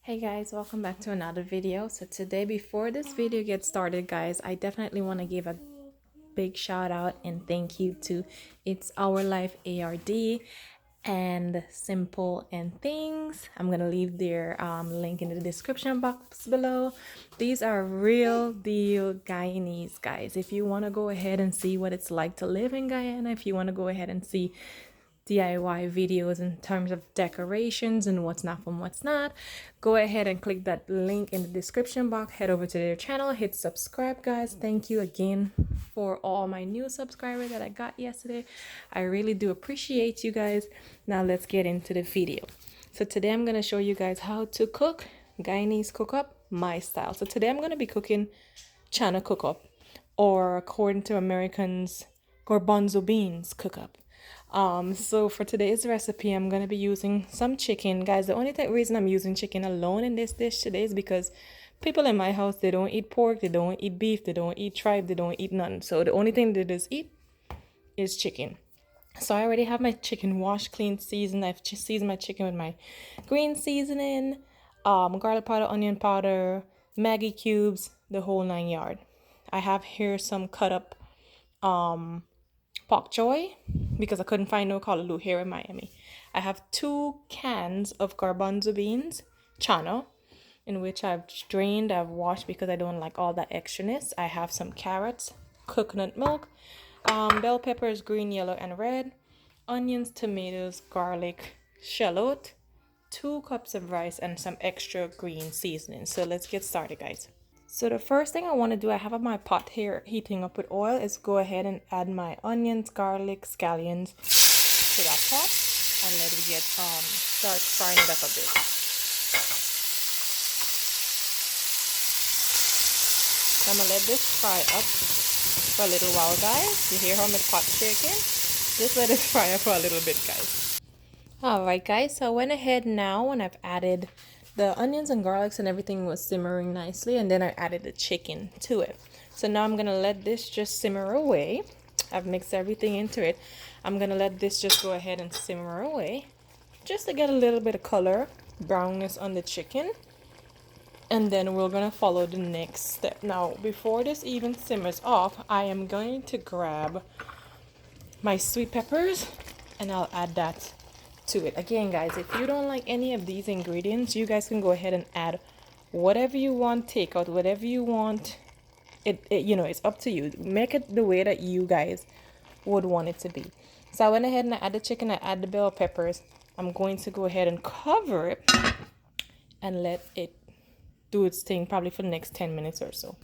Hey guys, welcome back to another video. So today, before this video gets started, guys, I definitely want to give a big shout out and thank you to It's Our Life ARD and Simple and Things. I'm gonna leave their link in the description box below. These are real deal Guyanese, guys. If you want to go ahead and see what it's like to live in Guyana, if you want to go ahead and see DIY videos in terms of decorations and what's not from what's not, go ahead and click that link in the description box. Head over to their channel, hit subscribe, guys. Thank you again for all my new subscribers that I got yesterday. I really do appreciate you guys. Now let's get into the video. So today I'm going to show you guys how to cook Guyanese cook up my style. So today I'm going to be cooking chana cook up, or according to Americans, garbanzo beans cook up. So for today's recipe, I'm gonna be using some chicken, guys. The only reason I'm using chicken alone in this dish today is because people in my house, they don't eat pork, they don't eat beef, they don't eat tripe, they don't eat none. So the only thing they just eat is chicken. So I already have my chicken washed, clean, seasoned. I've just seasoned my chicken with my green seasoning, garlic powder, onion powder, Maggi cubes, the whole 9 yard. I have here some cut up pak choy because I couldn't find no callaloo here in Miami. I have 2 cans of garbanzo beans, chana, in which I've drained, I've washed because I don't like all that extraness. I have some carrots, coconut milk, bell peppers, green, yellow, and red, onions, tomatoes, garlic, shallot, 2 cups of rice, and some extra green seasoning. So let's get started, guys. So the first thing I want to do, I have my pot here heating up with oil, is go ahead and add my onions, garlic, scallions to that pot and let it get start frying it up a bit. So I'm gonna let this fry up for a little while, guys. You hear how my pot shaking? Just let it fry up for a little bit, guys. Alright, guys, so I went ahead now and I've added the onions and garlics and everything was simmering nicely, and then I added the chicken to it. So now I'm gonna let this just simmer away. I've mixed everything into it. I'm gonna let this just go ahead and simmer away just to get a little bit of color, brownness on the chicken, and then we're gonna follow the next step. Now before this even simmers off, I am going to grab my sweet peppers and I'll add that to it. Again, guys, if you don't like any of these ingredients, you guys can go ahead and add whatever you want, take out whatever you want. It's up to you. Make it the way that you guys would want it to be. So I went ahead and I add the chicken, I add the bell peppers. I'm going to go ahead and cover it and let it do its thing probably for the next 10 minutes or so.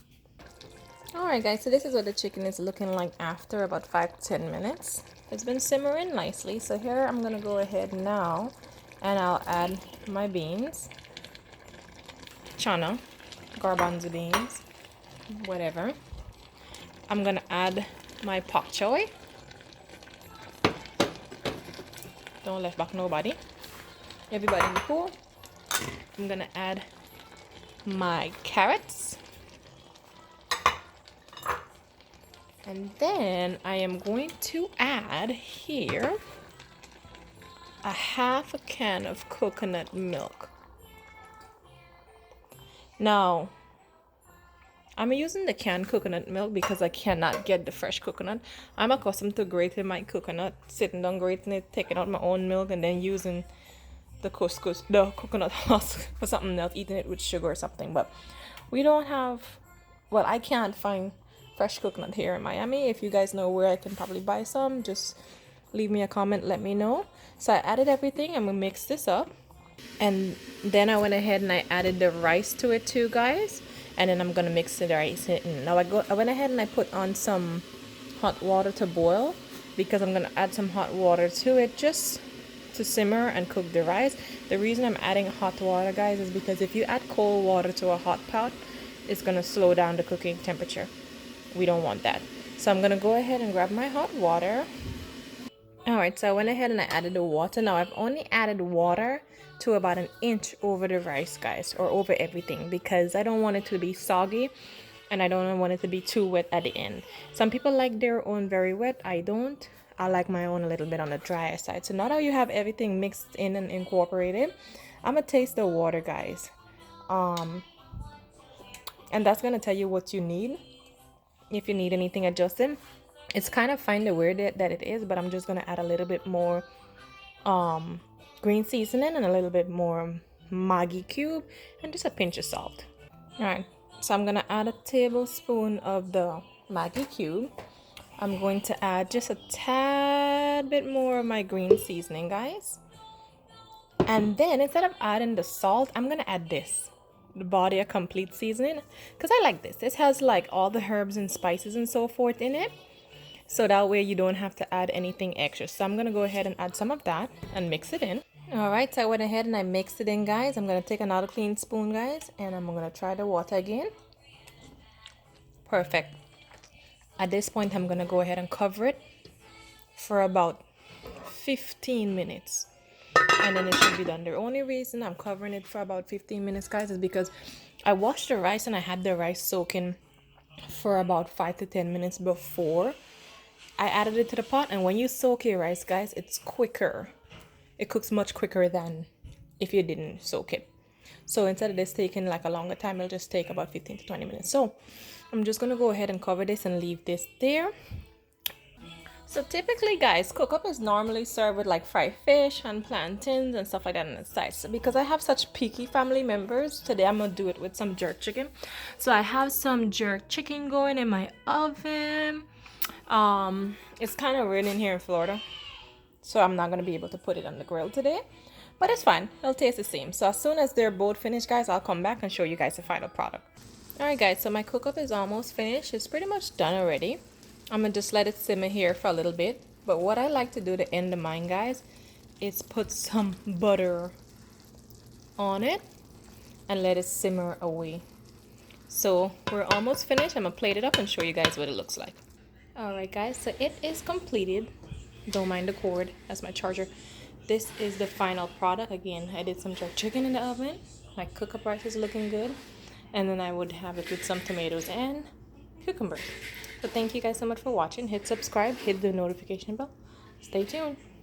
Alright, guys, so this is what the chicken is looking like after about 5 to 10 minutes. It's been simmering nicely. So here I'm gonna go ahead now and I'll add my beans, chana, garbanzo beans, whatever. I'm gonna add my pak choy. Don't left back nobody. Everybody in the pool. I'm gonna add my carrots. And then I am going to add here a half a can of coconut milk. Now, I'm using the canned coconut milk because I cannot get the fresh coconut. I'm accustomed to grating my coconut, sitting down grating it, taking out my own milk, and then using the coconut husk for something else, eating it with sugar or something. But we don't have, well, I can't find fresh coconut here in Miami. If you guys know where I can probably buy some, just leave me a comment, let me know. So I added everything. I'm gonna mix this up, and then I went ahead and I added the rice to it too, guys. And then I'm gonna mix the rice in. Now I went ahead and I put on some hot water to boil because I'm gonna add some hot water to it just to simmer and cook the rice. The reason I'm adding hot water, guys, is because if you add cold water to a hot pot, it's gonna slow down the cooking temperature. We don't want that. So I'm gonna go ahead and grab my hot water. Alright, so I went ahead and I added the water. Now I've only added water to about 1 inch over the rice, guys, or over everything, because I don't want it to be soggy and I don't want it to be too wet at the end. Some people like their own very wet. I don't. I like my own a little bit on the drier side. So now that you have everything mixed in and incorporated, I'm gonna taste the water, guys. um and that's gonna tell you what you need if you need anything adjusted. It's kind of find the weird that it is, but I'm just gonna add a little bit more green seasoning and a little bit more Maggi cube and just a pinch of salt. All right, so I'm gonna add a tablespoon of the Maggi cube. I'm going to add just a tad bit more of my green seasoning, guys. And then instead of adding the salt, I'm gonna add this, the body a complete seasoning, because I like this. This has like all the herbs and spices and so forth in it, so that way you don't have to add anything extra. So I'm gonna go ahead and add some of that and mix it in. All right, so I went ahead and I mixed it in, guys. I'm gonna take another clean spoon, guys, and I'm gonna try the water again. Perfect. At this point, I'm gonna go ahead and cover it for about 15 minutes, and then it should be done. The only reason I'm covering it for about 15 minutes, guys, is because I washed the rice and I had the rice soaking for about 5 to 10 minutes before I added it to the pot. And when you soak your rice, guys, it's quicker. It cooks much quicker than if you didn't soak it. So instead of this taking like a longer time, it'll just take about 15 to 20 minutes. So I'm just gonna go ahead and cover this and leave this there. So typically, guys, cook-up is normally served with like fried fish and plantains and stuff like that on the side. So because I have such picky family members, today I'm gonna do it with some jerk chicken. So I have some jerk chicken going in my oven. It's kind of weird in here in Florida, so I'm not gonna be able to put it on the grill today, but it's fine. It'll taste the same. So as soon as they're both finished, guys, I'll come back and show you guys the final product. All right, guys, so my cook-up is almost finished. It's pretty much done already. I'm gonna just let it simmer here for a little bit. But what I like to do to end of mine, guys, is put some butter on it and let it simmer away. So we're almost finished. I'm gonna plate it up and show you guys what it looks like. All right, guys, so it is completed. Don't mind the cord, that's my charger. This is the final product. Again, I did some jerk chicken in the oven. My cook-up rice is looking good, and then I would have it with some tomatoes and cucumbers. So thank you guys so much for watching. Hit subscribe, hit the notification bell. Stay tuned.